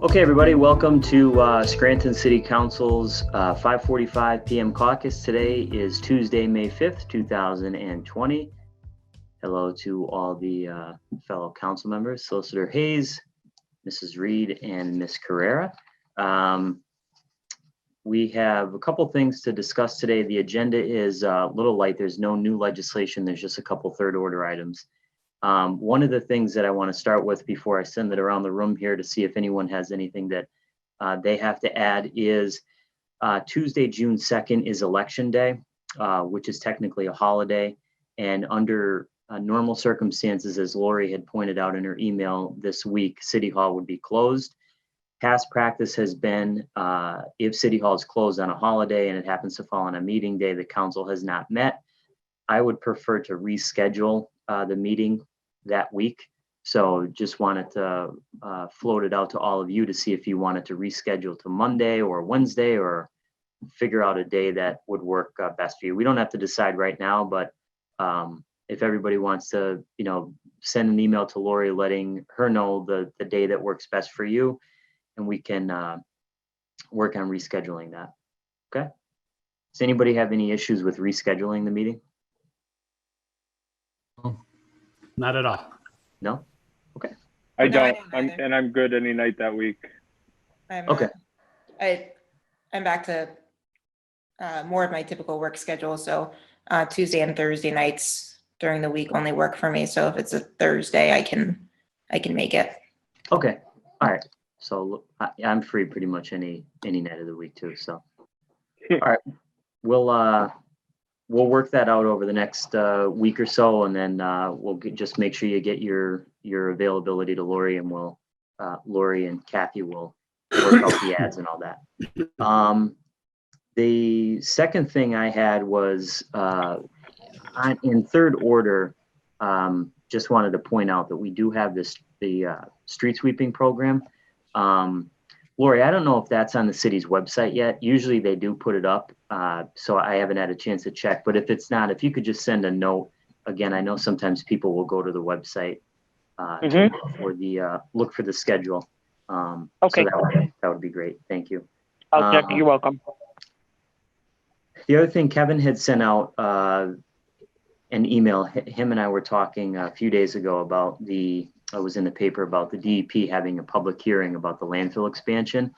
Okay, everybody, welcome to Scranton City Council's 5:45 p.m. caucus. Today is Tuesday, May 5th, 2020. Hello to all the fellow council members, Solicitor Hayes, Mrs. Reed, and Ms. Carrera. We have a couple things to discuss today. The agenda is a little light. There's no new legislation. There's just a couple third order items. One of the things that I want to start with before I send it around the room here to see if anyone has anything that they have to add is Tuesday, June 2nd is Election Day, which is technically a holiday. And under normal circumstances, as Lori had pointed out in her email this week, City Hall would be closed. Past practice has been if City Hall is closed on a holiday and it happens to fall on a meeting day, the council has not met. I would prefer to reschedule the meeting that week. So just wanted to float it out to all of you to see if you wanted to reschedule to Monday or Wednesday or figure out a day that would work best for you. We don't have to decide right now, but if everybody wants to, send an email to Lori letting her know the day that works best for you, and we can work on rescheduling that. Okay. Does anybody have any issues with rescheduling the meeting? Not at all. No? Okay. I don't. I'm good any night that week. Okay. I'm back to more of my typical work schedule. So Tuesday and Thursday nights during the week only work for me. So if it's a Thursday, I can make it. Okay. All right. So I'm free pretty much any night of the week too. So, all right, we'll work that out over the next week or so, and then we'll just make sure you get your availability to Lori, and Lori and Kathy will work out the ads and all that. The second thing I had was in third order. Just wanted to point out that we do have the street sweeping program. Lori, I don't know if that's on the city's website yet. Usually they do put it up. So I haven't had a chance to check, but if it's not, if you could just send a note. Again, I know sometimes people will go to the website to look for the schedule. Okay. So that would be great. Thank you. I'll check. You're welcome. The other thing, Kevin had sent out an email. Him and I were talking a few days ago about I was in the paper about the DEP having a public hearing about the landfill expansion.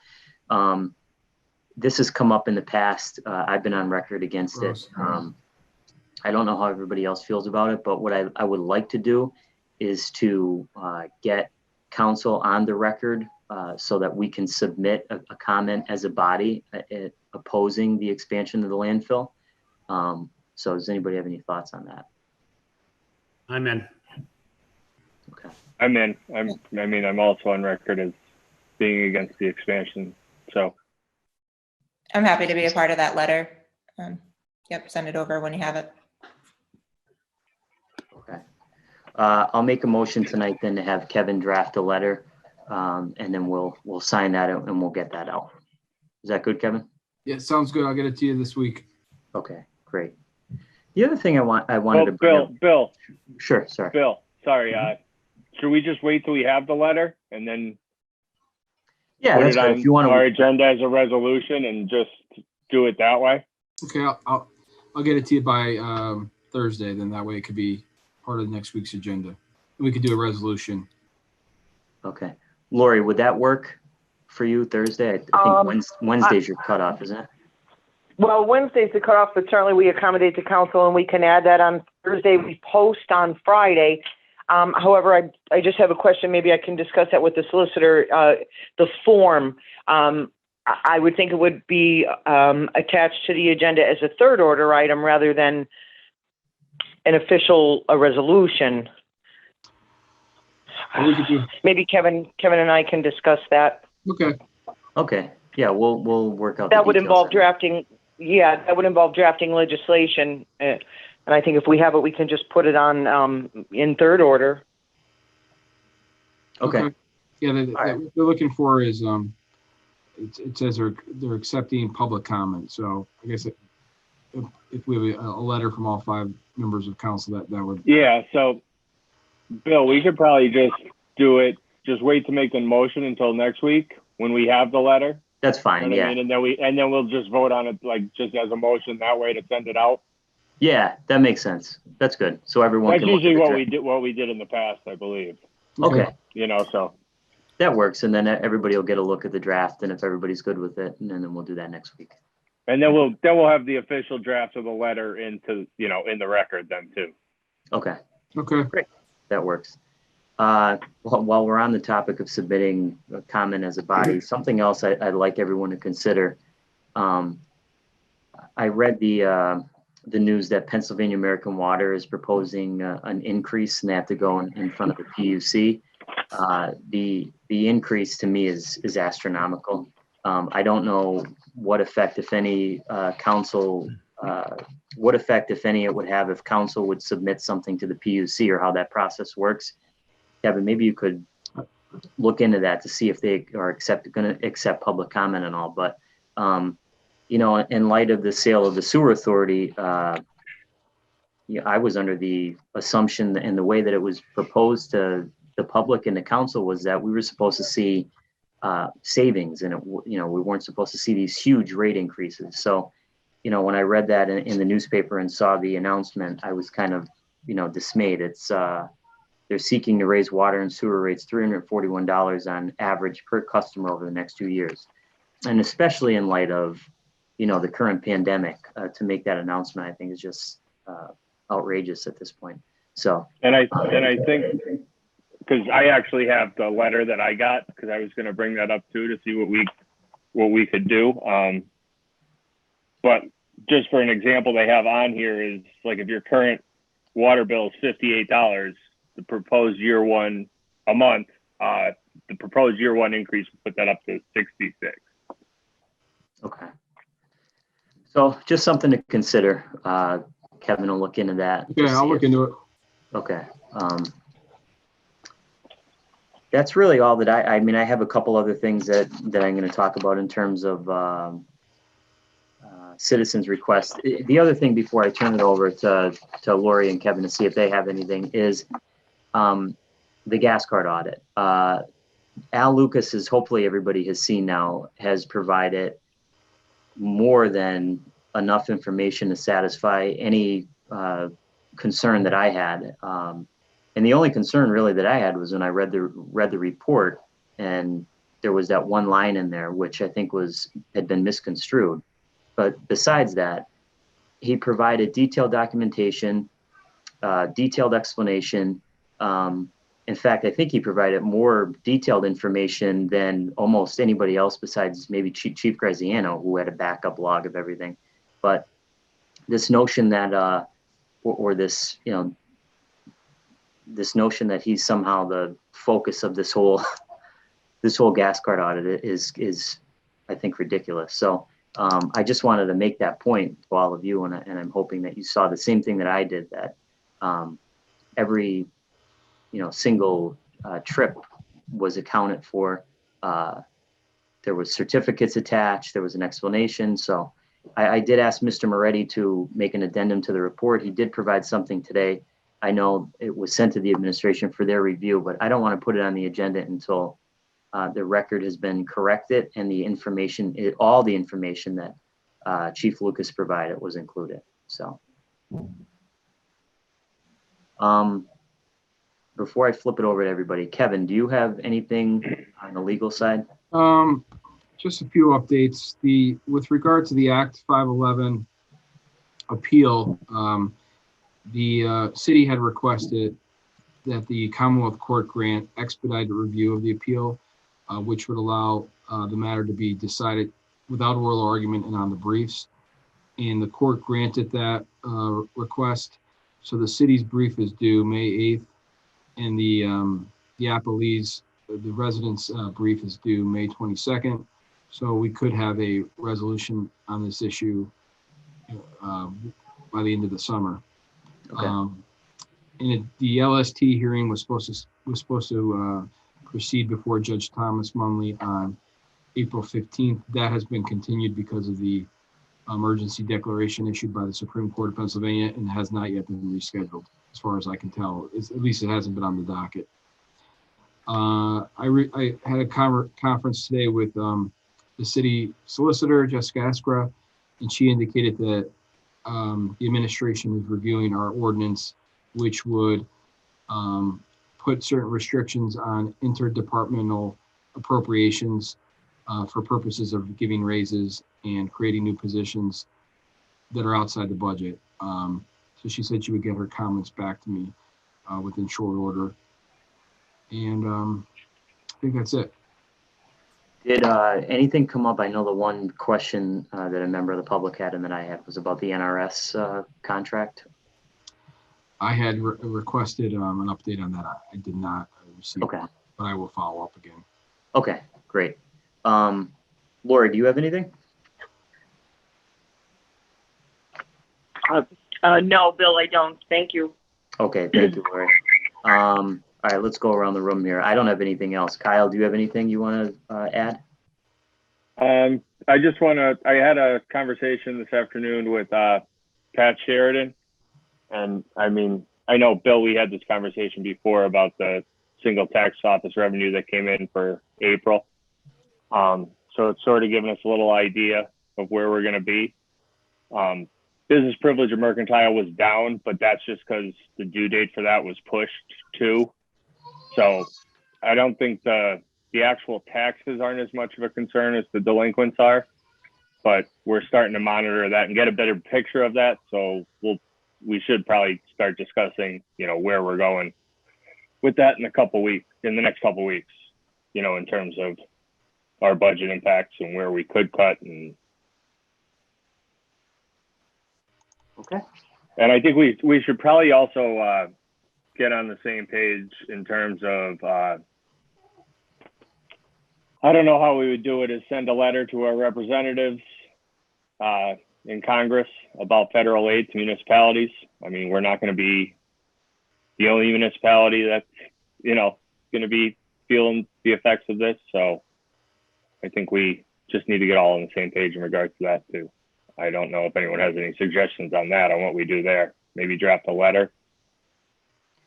This has come up in the past. I've been on record against it. I don't know how everybody else feels about it, but what I would like to do is to get council on the record so that we can submit a comment as a body opposing the expansion of the landfill. So does anybody have any thoughts on that? I'm in. Okay. I'm in. I'm also on record as being against the expansion. So I'm happy to be a part of that letter. Yep, send it over when you have it. Okay. I'll make a motion tonight then to have Kevin draft a letter, and then we'll sign that and we'll get that out. Is that good, Kevin? Yeah, sounds good. I'll get it to you this week. Okay, great. The other thing I wanted to bring up. Bill. Sure, sorry. Bill, sorry. Should we just wait till we have the letter and then Yeah, put that's it good. on If you want our to. agenda as a resolution and just do it that way? Okay, I'll get it to you by Thursday. Then that way it could be part of next week's agenda. We could do a resolution. Okay, Lori, would that work for you Thursday? I think Wednesday's your cutoff, isn't it? Well, Wednesday's the cutoff, but certainly we accommodate the council and we can add that on Thursday. We post on Friday. However, I just have a question. Maybe I can discuss that with the solicitor. The form, I would think it would be attached to the agenda as a third order item rather than an official resolution. Maybe Kevin and I can discuss that. Okay. Okay, yeah, we'll work out. That would involve drafting. Yeah, that would involve drafting legislation. And I think if we have it, we can just put it on in third order. Okay. Yeah, what they're looking for is it says they're accepting public comment. So I guess if we have a letter from all 5 members of council, that would. Yeah. So, Bill, we could probably just do it. Just wait to make the motion until next week when we have the letter. That's You fine, know what I yeah. mean? And then we'll just vote on it, like, just as a motion that way to send it out. Yeah, that makes sense. That's good. So everyone That's can look at usually the what we did in the past, I believe. Okay, You know, so. that works. And then everybody will get a look at the draft, and if everybody's good with it, and then we'll do that next week. And then we'll have the official draft of the letter into, you know, in the record then too. Okay, Okay. that works. While we're on the topic of submitting a comment as a body, something else I'd like everyone to consider. I read the news that Pennsylvania American Water is proposing an increase, and they have to go in front of the PUC. The increase to me is astronomical. I don't know what effect, if any, what effect, if any, it would have if council would submit something to the PUC, or how that process works. Kevin, maybe you could look into that to see if they are going to accept public comment and all. But, you know, in light of the sale of the sewer authority, yeah, I was under the assumption, and the way that it was proposed to the public and the council was that we were supposed to see savings, and you know, we weren't supposed to see these huge rate increases. So, you know, when I read that in the newspaper and saw the announcement, I was kind of, you know, dismayed. It's they're seeking to raise water and sewer rates $341 on average per customer over the next 2 years, and especially in light of, you know, the current pandemic, to make that announcement, I think is just outrageous at this point. So, And I think, because I actually have the letter that I got, because I was going to bring that up too to see what we could do. But just for an example, they have on here is like, if your current water bill is $58, the proposed year one a month, the proposed year one increase would put that up to 66. okay. So just something to consider. Kevin will look into that. Yeah, I'll look into it. Okay. That's really all that I mean, I have a couple other things that I'm going to talk about in terms of citizens' requests. The other thing before I turn it over to Lori and Kevin to see if they have anything is the gas card audit. Al Lucas is, hopefully everybody has seen now, has provided more than enough information to satisfy any concern that I had. And the only concern really that I had was when I read the report, and there was that one line in there which I think had been misconstrued. But besides that, he provided detailed documentation, detailed explanation. In fact, I think he provided more detailed information than almost anybody else besides maybe Chief Graziano, who had a backup log of everything. But this notion that, or this, you know, this notion that he's somehow the focus of this whole gas card audit is I think ridiculous. So I just wanted to make that point to all of you, and I'm hoping that you saw the same thing that I did, that every, you know, single trip was accounted for. There was certificates attached. There was an explanation. So I did ask Mr. Moretti to make an addendum to the report. He did provide something today. I know it was sent to the administration for their review, but I don't want to put it on the agenda until the record has been corrected and the information, all the information that Chief Lucas provided was included. So before I flip it over to everybody, Kevin, do you have anything on the legal side? Just a few updates. With regard to the Act 511 appeal, the city had requested that the Commonwealth Court grant expedited review of the appeal, which would allow the matter to be decided without oral argument and on the briefs. And the court granted that request. So the city's brief is due May 8th, and the appellee's, the residents' brief is due May 22nd. So we could have a resolution on this issue by the end of the summer. Okay. And the LST hearing was supposed to proceed before Judge Thomas Munley on April 15th. That has been continued because of the emergency declaration issued by the Supreme Court of Pennsylvania, and has not yet been rescheduled, as far as I can tell. At least it hasn't been on the docket. I had a conference today with the city solicitor, Jessica Eskra, and she indicated that the administration is reviewing our ordinance, which would put certain restrictions on interdepartmental appropriations for purposes of giving raises and creating new positions that are outside the budget. So she said she would get her comments back to me within short order. And I think that's it. Did anything come up? I know the one question that a member of the public had and that I had was about the NRS contract. I had requested an update on that. I did not receive Okay. one, but I will follow up again. Okay, great. Laura, do you have anything? No, Bill, I don't. Thank you. Okay, thank you, Lori. All right, let's go around the room here. I don't have anything else. Kyle, do you have anything you want to add? I just want to, I had a conversation this afternoon with Pat Sheridan. And I mean, I know, Bill, we had this conversation before about the single tax office revenue that came in for April. So it's sort of giving us a little idea of where we're going to be. Business privilege and mercantile was down, but that's just because the due date for that was pushed too. So I don't think the actual taxes aren't as much of a concern as the delinquents are, but we're starting to monitor that and get a better picture of that. So we should probably start discussing, where we're going with that in the next couple weeks, in terms of our budget impacts and where we could cut. And Okay. And I think we should probably also get on the same page in terms of, I don't know how we would do it, is send a letter to our representatives in Congress about federal aid to municipalities. I mean, we're not going to be the only municipality that's, going to be feeling the effects of this. So I think we just need to get all on the same page in regards to that too. I don't know if anyone has any suggestions on that, on what we do there. Maybe draft a letter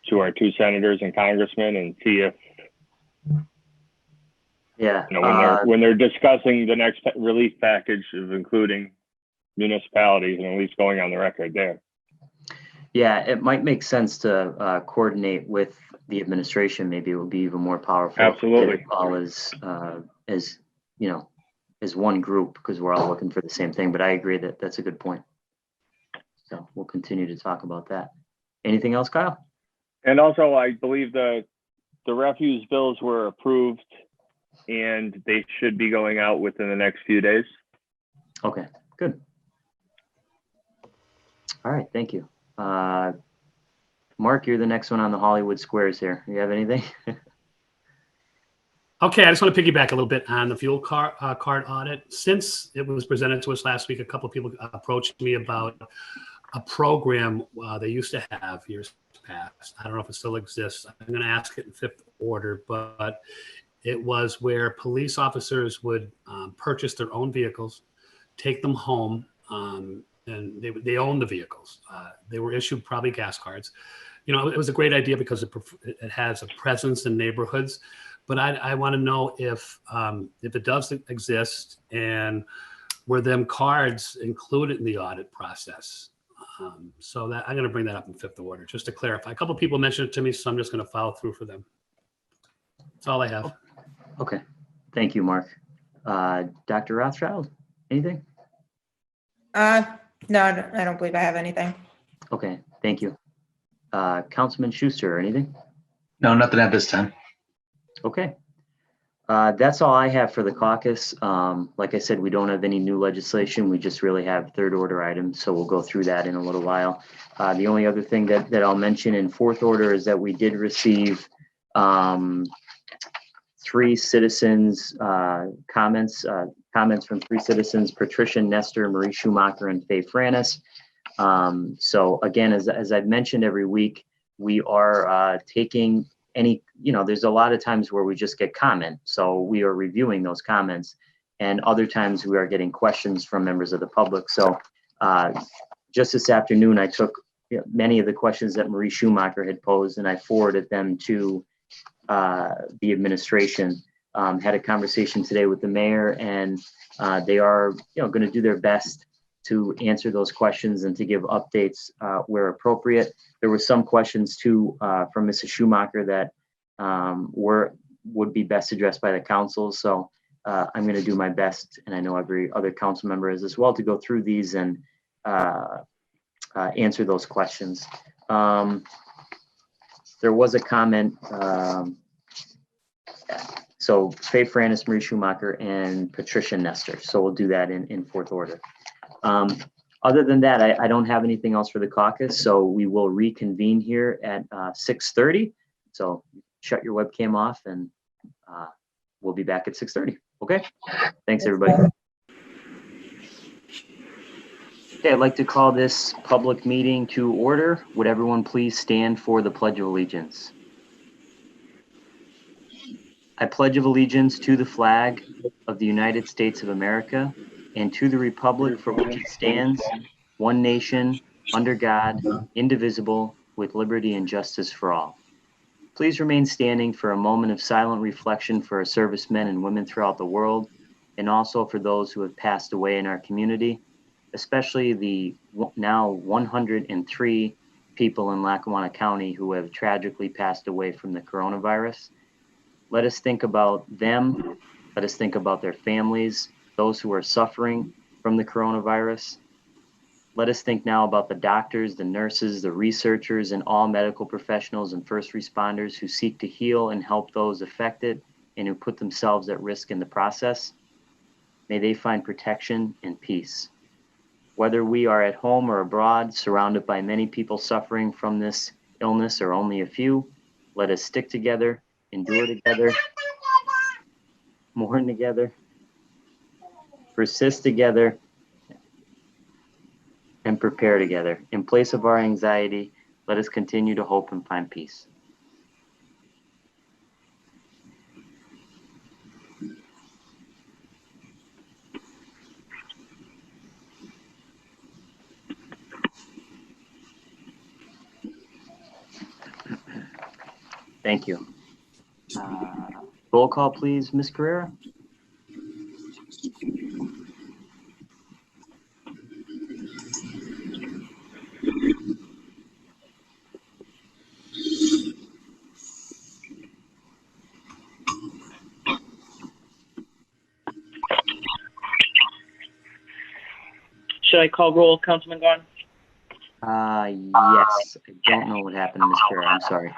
to our two senators and congressmen and see if, when they're discussing the next relief package of including municipalities, and at least going on the record there. Yeah, it might make sense to coordinate with the administration. Maybe it would be even more powerful. Absolutely. All as one group, because we're all looking for the same thing. But I agree that that's a good point. So we'll continue to talk about that. Anything else, Kyle? And also, I believe the refuse bills were approved and they should be going out within the next few days. Okay, good. All right, thank you. Mark, you're the next one on the Hollywood Squares here. You have anything? Okay, I just want to piggyback a little bit on the fuel card audit. Since it was presented to us last week, a couple of people approached me about a program they used to have years past. I don't know if it still exists. I'm going to ask it in fifth order, but it was where police officers would purchase their own vehicles, take them home, and they own the vehicles. They were issued probably gas cards. It was a great idea because it has a presence in neighborhoods. But I want to know if it does exist, and were them cards included in the audit process. So that I'm going to bring that up in fifth order, just to clarify. A couple of people mentioned it to me, so I'm just going to follow through for them. That's all I have. Okay, thank you, Mark. Dr. Rothchild, anything? No, I don't believe I have anything. Okay, thank you. Councilman Schuster, anything? No, nothing at this time. Okay. That's all I have for the caucus. Like I said, we don't have any new legislation. We just really have third order items. So we'll go through that in a little while. The only other thing that I'll mention in fourth order is that we did receive 3 citizens comments from 3 citizens: Patricia Nestor, Marie Schumacher, and Faye Franis. So again, as I've mentioned every week, we are taking any, there's a lot of times where we just get comment. So we are reviewing those comments, and other times we are getting questions from members of the public. So just this afternoon, I took many of the questions that Marie Schumacher had posed, and I forwarded them to the administration. Had a conversation today with the mayor, and they are, going to do their best to answer those questions and to give updates where appropriate. There were some questions too from Mrs. Schumacher that would be best addressed by the council. So I'm going to do my best, and I know every other council member is as well, to go through these and answer those questions. There was a comment. So Faye Frannis, Marie Schumacher, and Patricia Nestor. So we'll do that in fourth order. Other than that, I don't have anything else for the caucus. So we will reconvene here at 6:30. So shut your webcam off, and we'll be back at 6:30. Okay. Thanks, everybody. Okay, I'd like to call this public meeting to order. Would everyone please stand for the Pledge of Allegiance? I pledge of allegiance to the flag of the United States of America and to the republic for which it stands, one nation, under God, indivisible, with liberty and justice for all. Please remain standing for a moment of silent reflection for our servicemen and women throughout the world, and also for those who have passed away in our community, especially the now 103 people in Lackawanna County who have tragically passed away from the coronavirus. Let us think about them. Let us think about their families, those who are suffering from the coronavirus. Let us think now about the doctors, the nurses, the researchers, and all medical professionals and first responders who seek to heal and help those affected and who put themselves at risk in the process. May they find protection and peace. Whether we are at home or abroad, surrounded by many people suffering from this illness or only a few, let us stick together, endure together, mourn together, persist together, and prepare together. In place of our anxiety, let us continue to hope and find peace. Thank you. Roll call, please, Ms. Carrera. Should I call roll, Councilman Gaughan? Yes. I don't know what happened, Ms. Carrera. I'm sorry.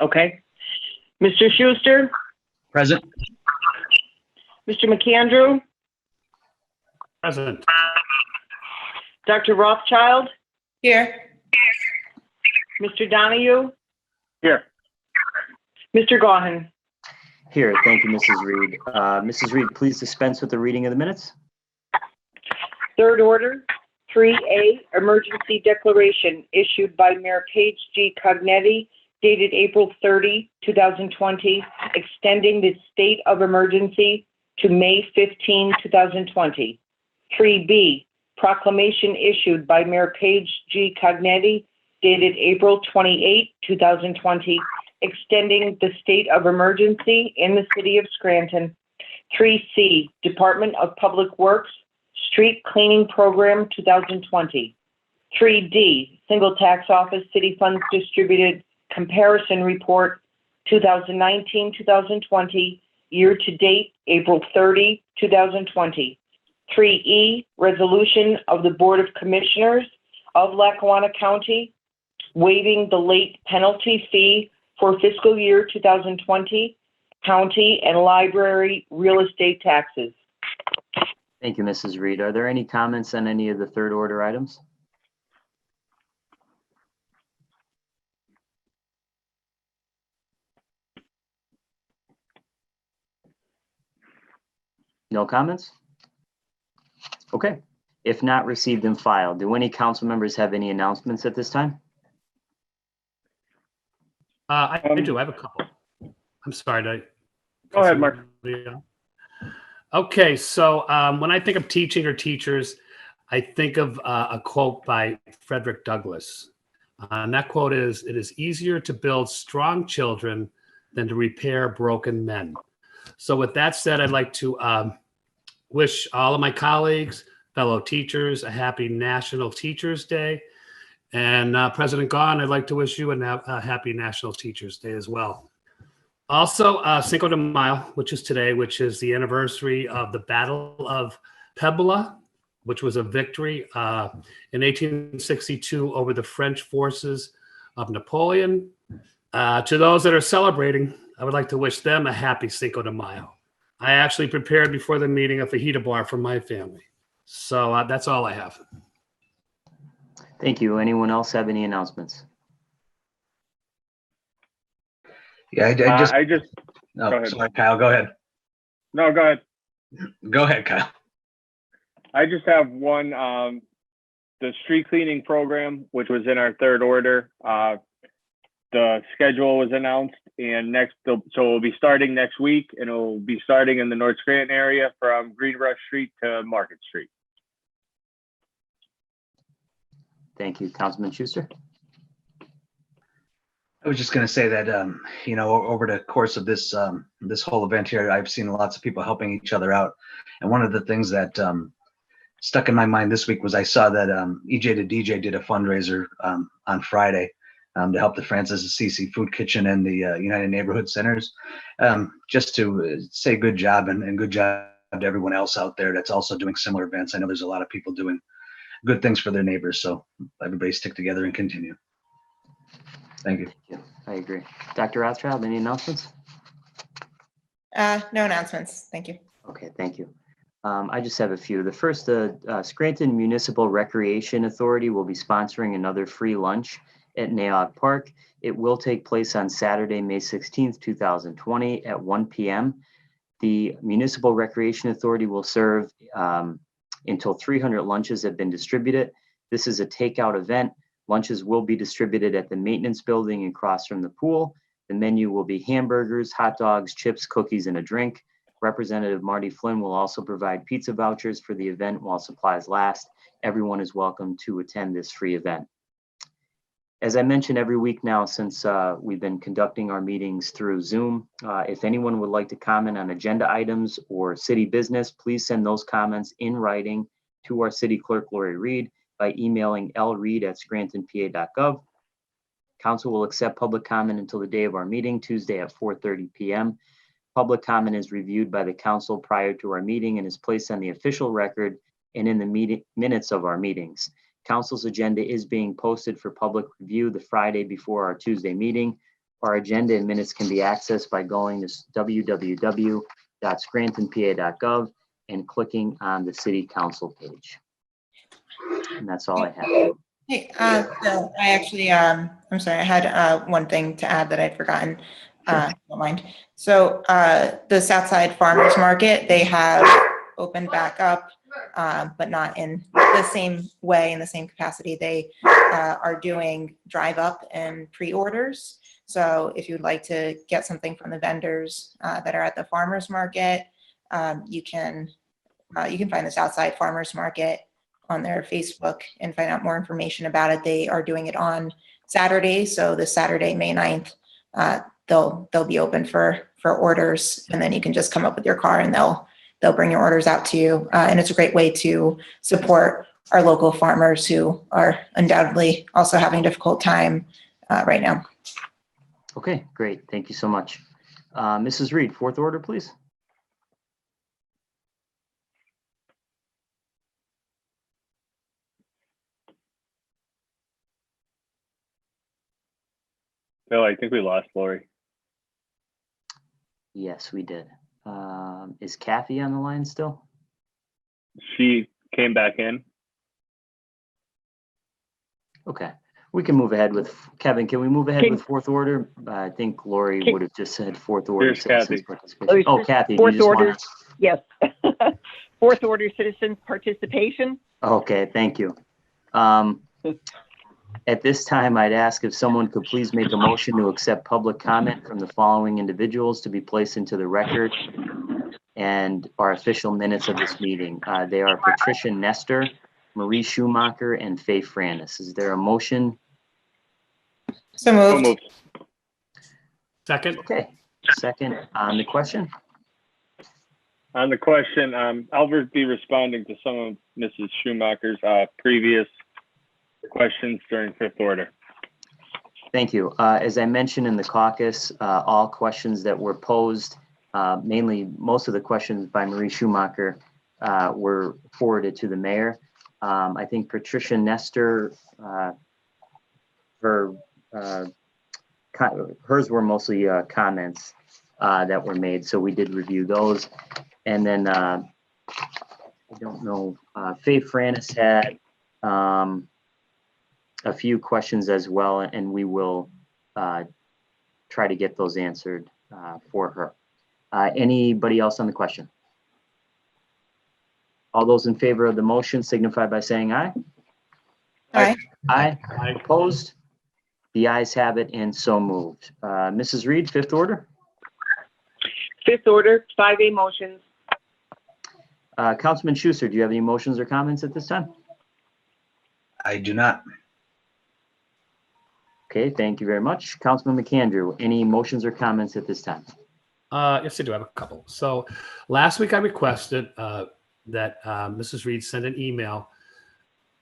Okay. Mr. Schuster, Present. Mr. McAndrew, Present. Dr. Rothchild, Here. Mr. Donahue, Here. Mr. Gaughan. Here, thank you, Mrs. Reed. Mrs. Reed, please dispense with the reading of the minutes. Third order, 3A, emergency declaration issued by Mayor Paige G. Cognetti, dated April 30, 2020, extending the state of emergency to May 15, 2020. 3B, proclamation issued by Mayor Paige G. Cognetti, dated April 28, 2020, extending the state of emergency in the city of Scranton. 3C, Department of Public Works, Street Cleaning Program 2020. 3D, Single Tax Office City Funds Distributed Comparison Report 2019-2020, year to date, April 30, 2020. 3E, Resolution of the Board of Commissioners of Lackawanna County, waiving the late penalty fee for fiscal year 2020, county and library real estate taxes. Thank you, Mrs. Reed. Are there any comments on any of the third order items? No comments? Okay. If not, received and filed. Do any council members have any announcements at this time? I do. I have a couple. I'm sorry. Go ahead, Mark. Okay, so when I think of teaching or teachers, I think of a quote by Frederick Douglass. And that quote is, "It is easier to build strong children than to repair broken men. So with that said, I'd like to wish all of my colleagues, fellow teachers, a happy National Teachers Day. And President Gaughan, I'd like to wish you a happy National Teachers Day as well. Also, Cinco de Mayo, which is today, which is the anniversary of the Battle of Puebla, which was a victory in 1862 over the French forces of Napoleon. To those that are celebrating, I would like to wish them a happy Cinco de Mayo. I actually prepared before the meeting a fajita bar for my family. So that's all I have. Thank you. Anyone else have any announcements? Yeah, I just, no, go ahead. sorry, Kyle, go ahead. no, go ahead. Go ahead, Kyle. I just have one, the street cleaning program, which was in our third order. The schedule was announced and so it'll be starting next week, and it'll be starting in the North Scranton area from Green Rush Street to Market Street. Thank you. Councilman Schuster? I was just going to say that, over the course of this this whole event here, I've seen lots of people helping each other out. And one of the things that stuck in my mind this week was I saw that EJ the DJ did a fundraiser on Friday to help the Francis Assisi Food Kitchen and the United Neighborhood Centers, just to say good job and good job to everyone else out there that's also doing similar events. I know there's a lot of people doing good things for their neighbors, so everybody stick together and continue. Thank you. Yeah, I agree. Dr. Rothchild, any announcements? No announcements. Thank you. Okay, thank you. I just have a few. The first, the Scranton Municipal Recreation Authority will be sponsoring another free lunch at Naog Park. It will take place on Saturday, May 16th, 2020 at 1 p.m. The Municipal Recreation Authority will serve until 300 lunches have been distributed. This is a takeout event. Lunches will be distributed at the maintenance building across from the pool. The menu will be hamburgers, hot dogs, chips, cookies, and a drink. Representative Marty Flynn will also provide pizza vouchers for the event while supplies last. Everyone is welcome to attend this free event. As I mentioned every week now, since we've been conducting our meetings through Zoom, if anyone would like to comment on agenda items or city business, please send those comments in writing to our city clerk, Lori Reed, by emailing lreed@scrantonpa.gov. Council will accept public comment until the day of our meeting, Tuesday at 4:30 p.m. Public comment is reviewed by the council prior to our meeting and is placed on the official record and in the minutes of our meetings. Council's agenda is being posted for public review the Friday before our Tuesday meeting. Our agenda and minutes can be accessed by going to www.scrantonpa.gov and clicking on the city council page. And that's all I have. Hey, so I actually, I'm sorry, I had one thing to add that I'd forgotten. Don't mind. So the Southside Farmers Market, they have opened back up, but not in the same way, in the same capacity. They are doing drive up and pre-orders. So if you'd like to get something from the vendors that are at the farmers market, you can find the Southside Farmers Market on their Facebook and find out more information about it. They are doing it on Saturday. So this Saturday, May 9th, they'll be open for orders, and then you can just come up with your car and they'll bring your orders out to you. And it's a great way to support our local farmers who are undoubtedly also having a difficult time right now. Okay, great. Thank you so much. Mrs. Reed, fourth order, please. Bill, I think we lost Lori. Yes, we did. Is Kathy on the line still? She came back in. Okay, we can move ahead with, Kevin, can we move ahead with fourth order? I think Lori would have just said fourth order. Here's Kathy. Oh, Kathy, do you Fourth just order, want to? yes. Fourth order citizens participation. Okay, thank you. At this time, I'd ask if someone could please make a motion to accept public comment from the following individuals to be placed into the record and our official minutes of this meeting. They are Patricia Nestor, Marie Schumacher, and Faye Franis. Is there a motion? So moved. Second. Okay, second on the question. On the question, I'll be responding to some of Mrs. Schumacher's previous questions during fifth order. Thank you. As I mentioned in the caucus, all questions that were posed, mainly most of the questions by Marie Schumacher, were forwarded to the mayor. I think Patricia Nestor, hers were mostly comments that were made, so we did review those. And then I don't know, Faye Franis had a few questions as well, and we will try to get those answered for her. Anybody else on the question? All those in favor of the motion signify by saying aye. Aye. Aye. Aye. Opposed? The ayes have it and so moved. Mrs. Reed, fifth order. Fifth order, 5A motions. Councilman Schuster, do you have any motions or comments at this time? I do not. Okay, thank you very much. Councilman McAndrew, any motions or comments at this time? Yes, I do have a couple. So last week I requested that Mrs. Reed send an email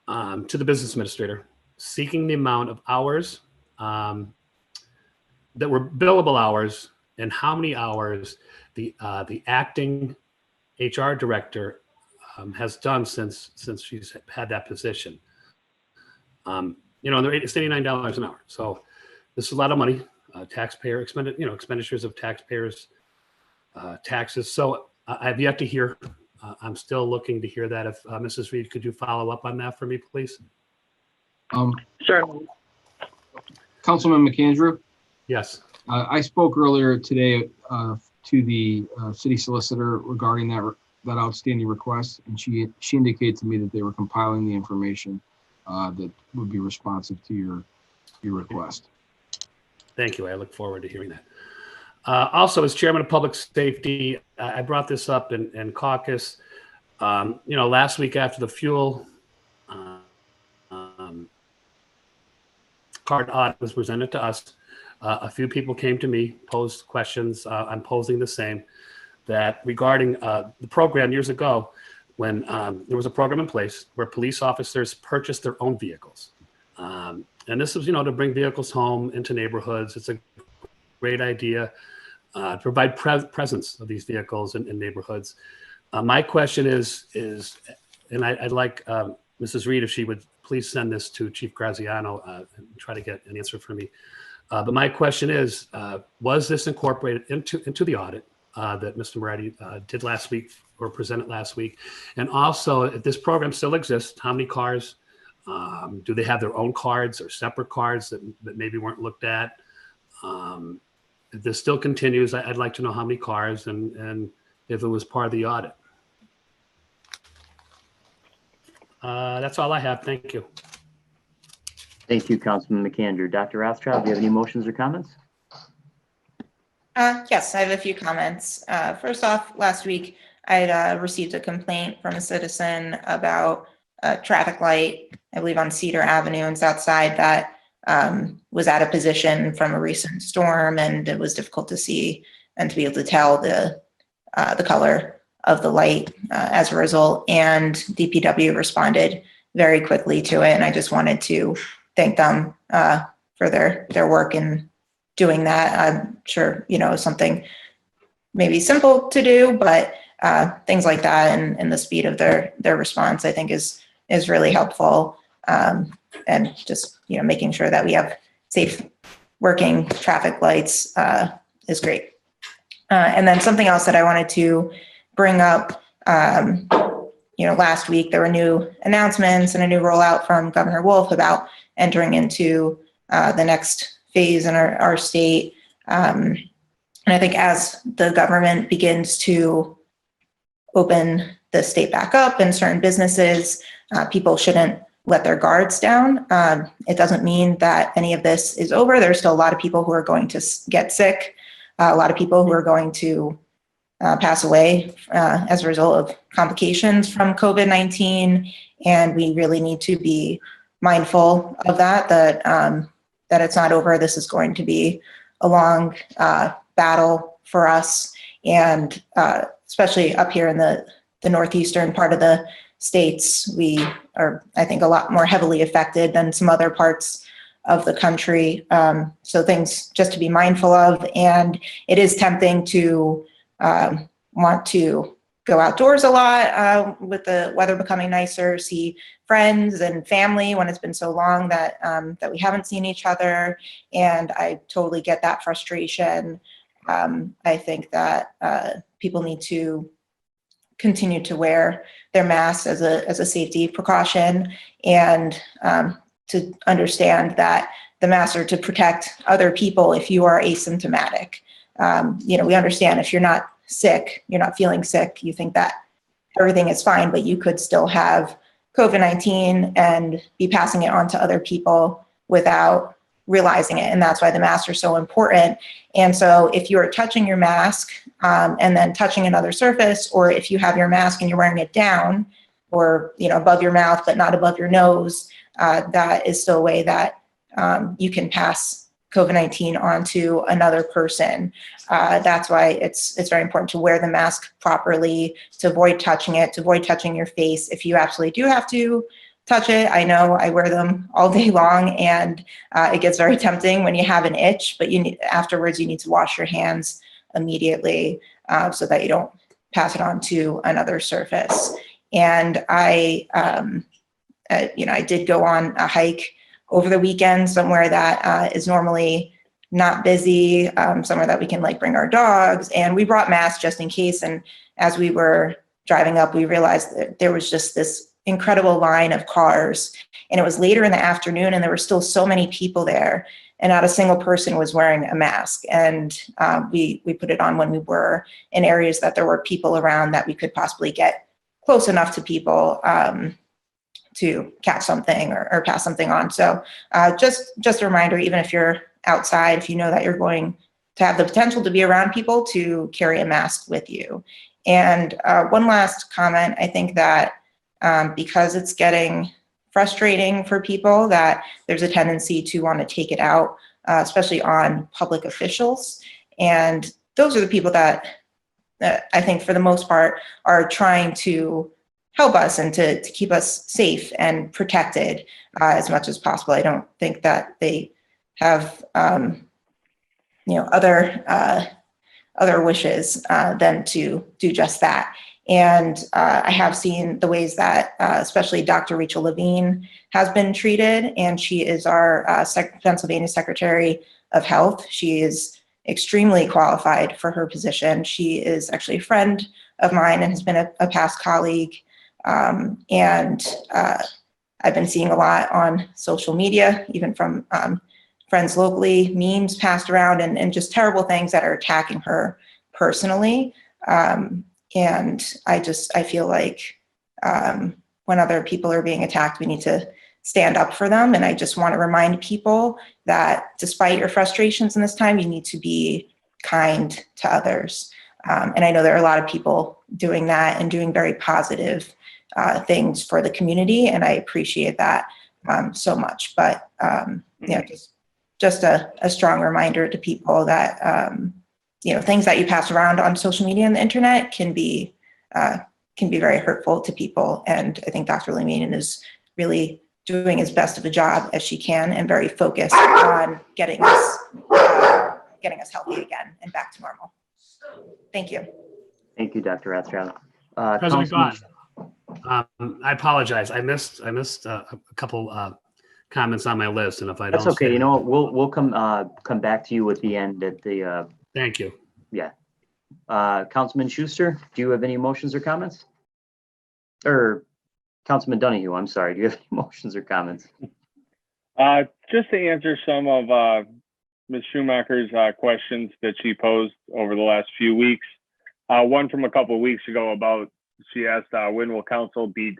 to the business administrator seeking the amount of hours that were billable hours and how many hours the acting HR director has done since she's had that position. You know, the rate is $89 an hour. So this is a lot of money, taxpayer expenditures of taxpayers' taxes. So I have yet to hear. I'm still looking to hear that. If Mrs. Reed, could you follow up on that for me, please? Certainly. Councilman McAndrew, Yes. I spoke earlier today to the city solicitor regarding that outstanding request, and she indicated to me that they were compiling the information that would be responsive to your request. Thank you. I look forward to hearing that. Also, as chairman of public safety, I brought this up in caucus. You know, last week after the fuel card audit was presented to us, a few people came to me, posed questions. I'm posing the same, that regarding the program years ago, when there was a program in place where police officers purchased their own vehicles. And this was, you know, to bring vehicles home into neighborhoods. It's a great idea to provide presence of these vehicles in neighborhoods. My question is, and I'd like Mrs. Reed, if she would please send this to Chief Graziano and try to get an answer for me. But my question is, was this incorporated into the audit that Mr. Moretti did last week or presented last week? And also, if this program still exists, how many cars? Do they have their own cards or separate cards that maybe weren't looked at? If this still continues, I'd like to know how many cars and if it was part of the audit. That's all I have. Thank you. Thank you, Councilman McAndrew. Dr. Rothchild, do you have any motions or comments? Yes, I have a few comments. First off, last week I had received a complaint from a citizen about a traffic light, I believe on Cedar Avenue and South Side, that was out of position from a recent storm, and it was difficult to see and to be able to tell the color of the light as a result. And DPW responded very quickly to it, and I just wanted to thank them for their work in doing that. I'm sure, you know, something maybe simple to do, but things like that and the speed of their response, I think is really helpful. And just, you know, making sure that we have safe working traffic lights is great. And then something else that I wanted to bring up, you know, last week there were new announcements and a new rollout from Governor Wolf about entering into the next phase in our state. And I think as the government begins to open the state back up and certain businesses, people shouldn't let their guards down. It doesn't mean that any of this is over. There's still a lot of people who are going to get sick, a lot of people who are going to pass away as a result of complications from COVID-19. And we really need to be mindful of that it's not over. This is going to be a long battle for us, and especially up here in the northeastern part of the states, we are, I think, a lot more heavily affected than some other parts of the country. So things just to be mindful of. And it is tempting to want to go outdoors a lot with the weather becoming nicer, see friends and family when it's been so long that that we haven't seen each other. And I totally get that frustration. I think that people need to continue to wear their masks as a safety precaution, and to understand that the masks are to protect other people if you are asymptomatic. We understand if you're not sick, you're not feeling sick, you think that everything is fine, but you could still have COVID-19 and be passing it on to other people without realizing it. And that's why the masks are so important. And so if you're touching your mask and then touching another surface, or if you have your mask and you're wearing it down or, above your mouth, but not above your nose, that is still a way that you can pass COVID-19 onto another person. That's why it's very important to wear the mask properly, to avoid touching it, to avoid touching your face. If you absolutely do have to touch it, I know I wear them all day long, and it gets very tempting when you have an itch, but afterwards you need to wash your hands immediately so that you don't pass it on to another surface. And I did go on a hike over the weekend somewhere that is normally not busy, somewhere that we can bring our dogs. And we brought masks just in case. And as we were driving up, we realized that there was just this incredible line of cars. And it was later in the afternoon, and there were still so many people there, and not a single person was wearing a mask. And we put it on when we were in areas that there were people around that we could possibly get close enough to people to catch something or pass something on. So just a reminder, even if you're outside, if you know that you're going to have the potential to be around people, to carry a mask with you. And one last comment, I think that because it's getting frustrating for people, that there's a tendency to want to take it out, especially on public officials. And those are the people that I think for the most part are trying to help us and to keep us safe and protected as much as possible. I don't think that they have other wishes than to do just that. And I have seen the ways that especially Dr. Rachel Levine has been treated, and she is our Pennsylvania Secretary of Health. She is extremely qualified for her position. She is actually a friend of mine and has been a past colleague. And I've been seeing a lot on social media, even from friends locally, memes passed around, and just terrible things that are attacking her personally. And I feel like when other people are being attacked, we need to stand up for them. And I just want to remind people that despite your frustrations in this time, you need to be kind to others. And I know there are a lot of people doing that and doing very positive things for the community, and I appreciate that so much. But just a strong reminder to people that things that you pass around on social media and the internet can be very hurtful to people. And I think Dr. Levine is really doing as best of a job as she can, and very focused on getting us healthy again and back to normal. Thank you. Thank you, Dr. Rothchild. President Gaughan, I apologize. I missed a couple comments on my list, and if I don't, that's okay. You know what? We'll come back to you at the end at the. Thank you. Yeah. Councilman Schuster, do you have any motions or comments? Or Councilman Donahue, I'm sorry. Do you have any motions or comments? Just to answer some of Ms. Schumacher's questions that she posed over the last few weeks. One from a couple of weeks ago about, she asked when will council begin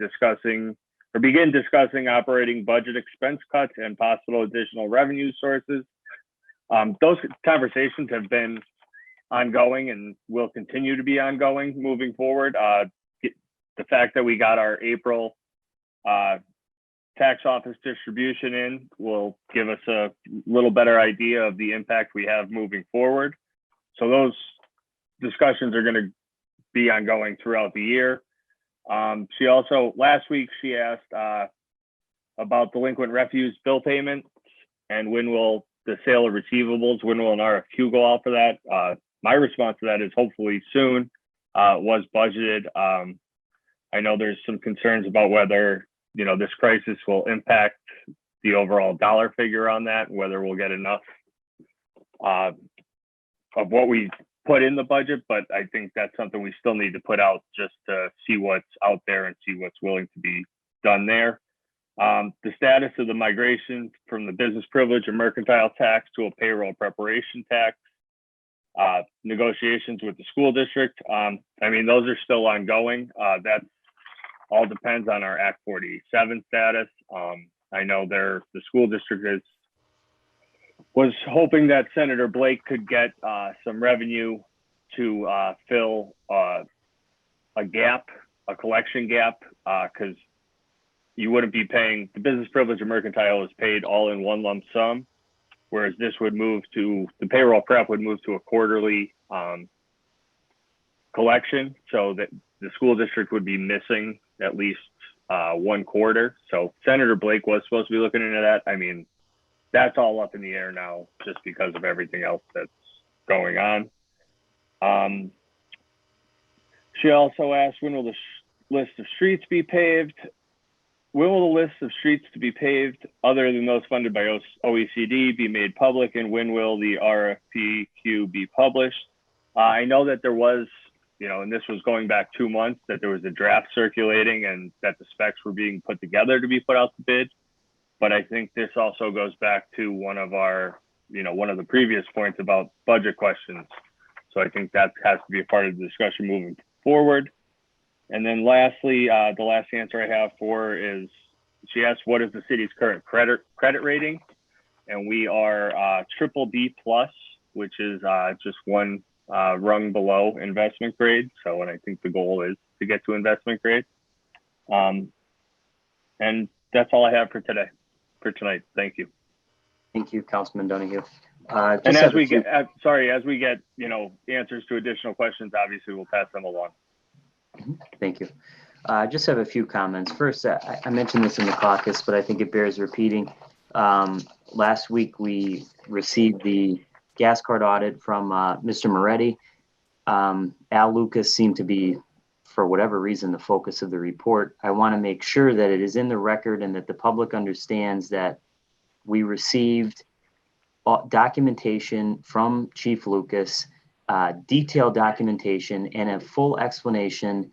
discussing operating budget expense cuts and possible additional revenue sources. Those conversations have been ongoing and will continue to be ongoing moving forward. The fact that we got our April tax office distribution in will give us a little better idea of the impact we have moving forward. So those discussions are going to be ongoing throughout the year. She also, last week, she asked about delinquent refuse bill payments and when will the sale of receivables, when will an RFQ go out for that? My response to that is hopefully soon. Was budgeted. I know there's some concerns about whether, this crisis will impact the overall dollar figure on that, whether we'll get enough of what we put in the budget, but I think that's something we still need to put out just to see what's out there and see what's willing to be done there. The status of the migration from the business privilege or mercantile tax to a payroll preparation tax, negotiations with the school district. Those are still ongoing. That all depends on our Act 47 status. I know the school district was hoping that Senator Blake could get some revenue to fill a collection gap, because you wouldn't be paying, the business privilege or mercantile is paid all in one lump sum, whereas this would move to, the payroll prep would move to a quarterly collection, so that the school district would be missing at least 1 quarter. So Senator Blake was supposed to be looking into that. That's all up in the air now just because of everything else that's going on. She also asked, when will the list of streets be paved? When will the list of streets to be paved other than those funded by OECD be made public, and when will the RFPQ be published? I know that there was, and this was going back 2 months, that there was a draft circulating and that the specs were being put together to be put out to bid. But I think this also goes back to one of the previous points about budget questions. So I think that has to be a part of the discussion moving forward. And then lastly, the last answer I have for is, she asked, what is the city's current credit rating? And we are BBB+, which is just one rung below investment grade. So, and I think the goal is to get to investment grade. And that's all I have for tonight. Thank you. Thank you, Councilman Donahue. And as we get answers to additional questions, obviously we'll pass them along. Thank you. I just have a few comments. First, I mentioned this in the caucus, but I think it bears repeating. Last week, we received the gas card audit from Mr. Moretti. Al Lucas seemed to be, for whatever reason, the focus of the report. I want to make sure that it is in the record and that the public understands that we received documentation from Chief Lucas, detailed documentation, and a full explanation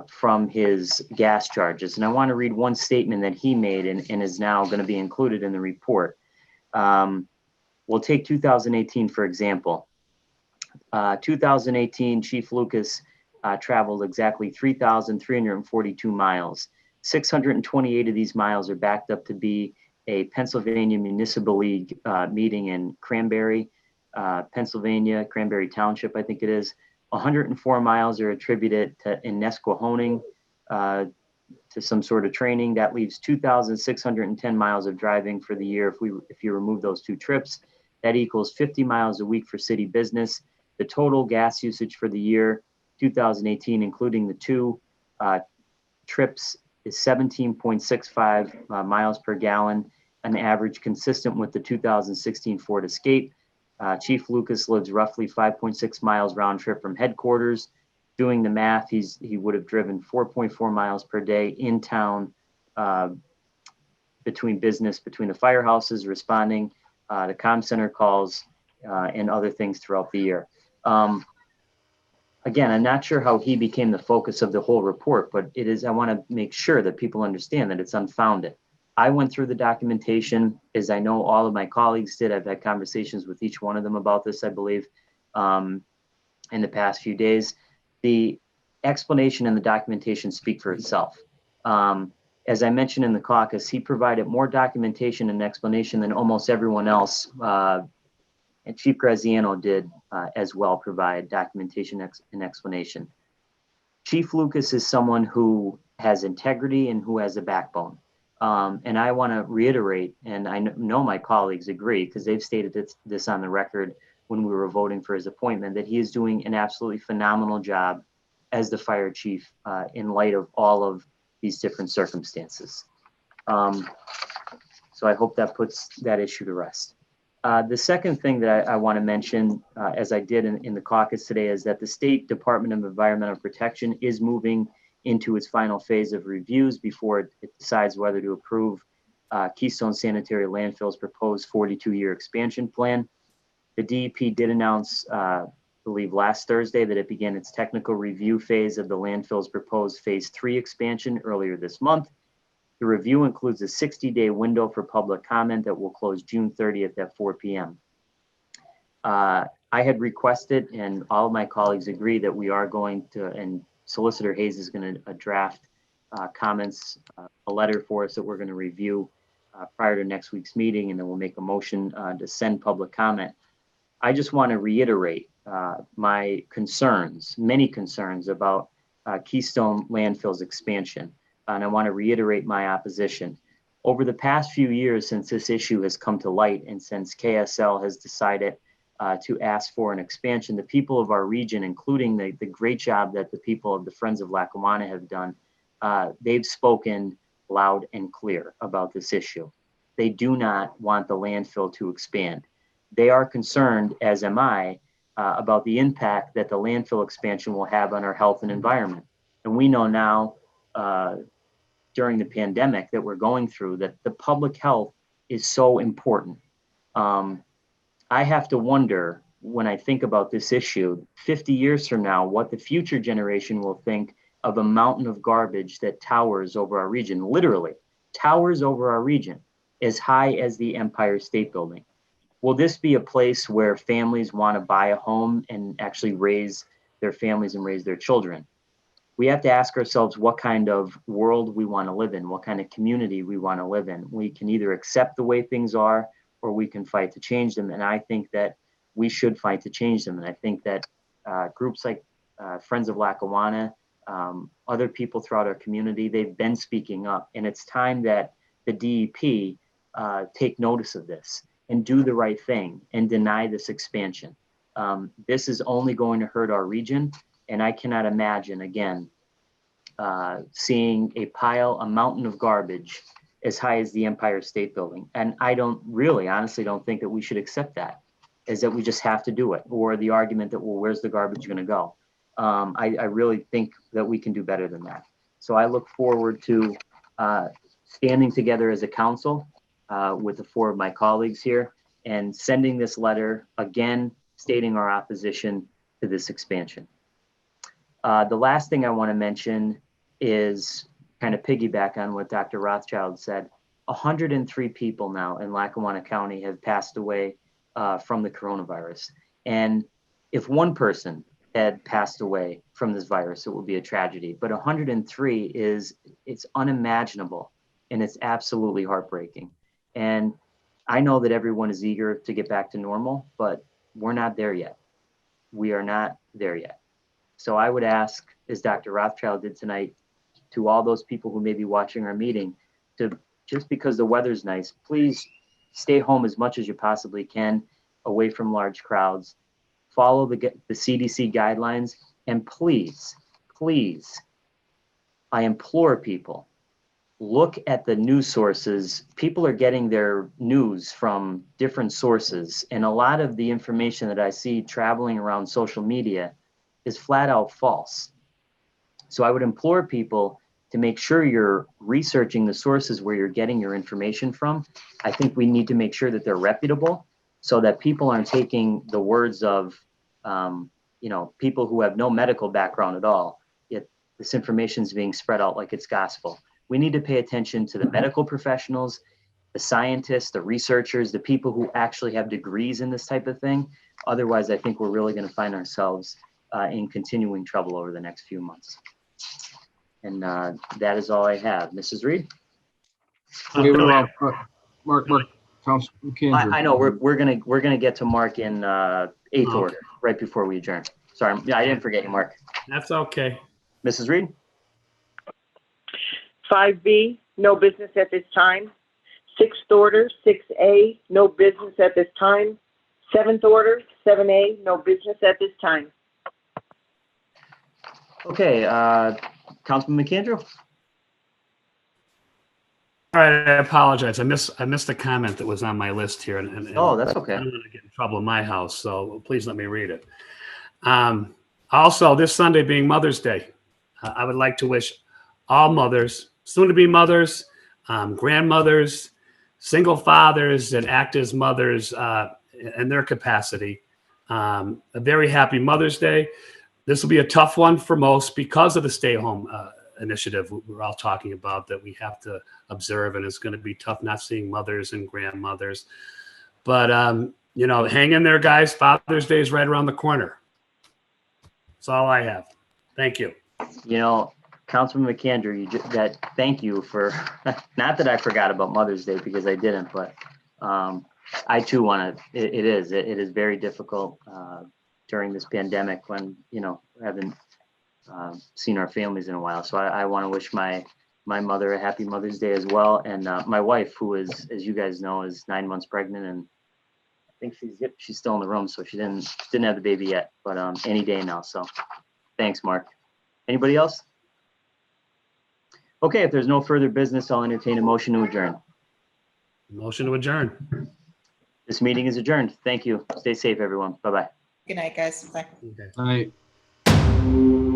from his gas charges. And I want to read one statement that he made and is now going to be included in the report. We'll take 2018, for example. 2018, Chief Lucas traveled exactly 3,342 miles. 628 of these miles are backed up to be a Pennsylvania Municipal League meeting in Cranberry, Pennsylvania, Cranberry Township, I think it is. 104 miles are attributed in Nesquehoning to some sort of training. That leaves 2,610 miles of driving for the year. If you remove those 2 trips, that equals 50 miles a week for city business. The total gas usage for the year 2018, including the 2 trips, is 17.65 miles per gallon, an average consistent with the 2016 Ford Escape. Chief Lucas lives roughly 5.6 miles round trip from headquarters. Doing the math, he would have driven 4.4 miles per day in town between the firehouses, responding to comm center calls, and other things throughout the year. Again, I'm not sure how he became the focus of the whole report, but I want to make sure that people understand that it's unfounded. I went through the documentation, as I know all of my colleagues did. I've had conversations with each one of them about this, I believe, in the past few days. The explanation and the documentation speak for itself. As I mentioned in the caucus, he provided more documentation and explanation than almost everyone else. And Chief Graziano did as well provide documentation and explanation. Chief Lucas is someone who has integrity and who has a backbone. And I want to reiterate, and I know my colleagues agree, because they've stated this on the record when we were voting for his appointment, that he is doing an absolutely phenomenal job as the fire chief in light of all of these different circumstances. So I hope that puts that issue to rest. The second thing that I want to mention, as I did in the caucus today, is that the State Department of Environmental Protection is moving into its final phase of reviews before it decides whether to approve Keystone Sanitary Landfill's proposed 42-year expansion plan. The DEP did announce, I believe last Thursday, that it began its technical review phase of the landfill's proposed phase 3 expansion earlier this month. The review includes a 60-day window for public comment that will close June 30th at 4 p.m. I had requested, and all of my colleagues agree, that we are going to, and Solicitor Hayes is going to draft comments, a letter for us that we're going to review prior to next week's meeting, and then we'll make a motion to send public comment. I just want to reiterate my concerns, many concerns about Keystone Landfill's expansion. And I want to reiterate my opposition. Over the past few years, since this issue has come to light and since KSL has decided to ask for an expansion, the people of our region, including the great job that the people of the Friends of Lackawanna have done, they've spoken loud and clear about this issue. They do not want the landfill to expand. They are concerned, as am I, about the impact that the landfill expansion will have on our health and environment. And we know now, during the pandemic that we're going through, that the public health is so important. I have to wonder, when I think about this issue, 50 years from now, what the future generation will think of a mountain of garbage that towers over our region, literally towers over our region, as high as the Empire State Building. Will this be a place where families want to buy a home and actually raise their families and raise their children? We have to ask ourselves what kind of world we want to live in, what kind of community we want to live in. We can either accept the way things are, or we can fight to change them. And I think that we should fight to change them. And I think that groups like Friends of Lackawanna, other people throughout our community, they've been speaking up. And it's time that the DEP take notice of this and do the right thing and deny this expansion. This is only going to hurt our region. And I cannot imagine, again, seeing a mountain of garbage as high as the Empire State Building. And I honestly don't think that we should accept that, is that we just have to do it, or the argument that, well, where's the garbage going to go? I really think that we can do better than that. So I look forward to standing together as a council with the 4 of my colleagues here and sending this letter, again, stating our opposition to this expansion. The last thing I want to mention is kind of piggyback on what Dr. Rothchild said. 103 people now in Lackawanna County have passed away from the coronavirus. And if one person had passed away from this virus, it would be a tragedy. But 103 it's unimaginable, and it's absolutely heartbreaking. And I know that everyone is eager to get back to normal, but we're not there yet. We are not there yet. So I would ask, as Dr. Rothchild did tonight, to all those people who may be watching our meeting, to, just because the weather's nice, please stay home as much as you possibly can, away from large crowds. Follow the CDC guidelines, and please, I implore people, look at the news sources. People are getting their news from different sources, and a lot of the information that I see traveling around social media is flat out false. So I would implore people to make sure you're researching the sources where you're getting your information from. I think we need to make sure that they're reputable, so that people aren't taking the words of people who have no medical background at all, yet this information is being spread out like it's gospel. We need to pay attention to the medical professionals, the scientists, the researchers, the people who actually have degrees in this type of thing. Otherwise, I think we're really going to find ourselves in continuing trouble over the next few months. And that is all I have. Mrs. Reed? Mark, Thompson, McAndrew. I know we're gonna get to Mark in 8th order right before we adjourn. Sorry, I didn't forget you, Mark. That's okay. Mrs. Reed? 5B, no business at this time. Sixth order, 6A, no business at this time. Seventh order, 7A, no business at this time. Okay, Councilman McAndrew? All right, I apologize. I missed a comment that was on my list here, and Oh, that's I okay. don't want to get in trouble in my house, so please let me read it. Also, this Sunday being Mother's Day, I would like to wish all mothers, soon-to-be mothers, grandmothers, single fathers that act as mothers in their capacity, a very happy Mother's Day. This will be a tough one for most because of the stay-home initiative we're all talking about that we have to observe, and it's going to be tough not seeing mothers and grandmothers. But hang in there, guys. Father's Day is right around the corner. That's all I have. Thank you. Councilman McAndrew, thank you for, not that I forgot about Mother's Day because I didn't, but I too want to, it is very difficult during this pandemic when, we haven't seen our families in a while. So I want to wish my mother a happy Mother's Day as well. And my wife, who is, as you guys know, is 9 months pregnant, and I think she's still in the room, so she didn't have the baby yet, but any day now. So thanks, Mark. Anybody else? Okay, if there's no further business, I'll entertain a motion to adjourn. Motion to adjourn. This meeting is adjourned. Thank you. Stay safe, everyone. Bye-bye. Good night, guys. Bye. Okay. All right.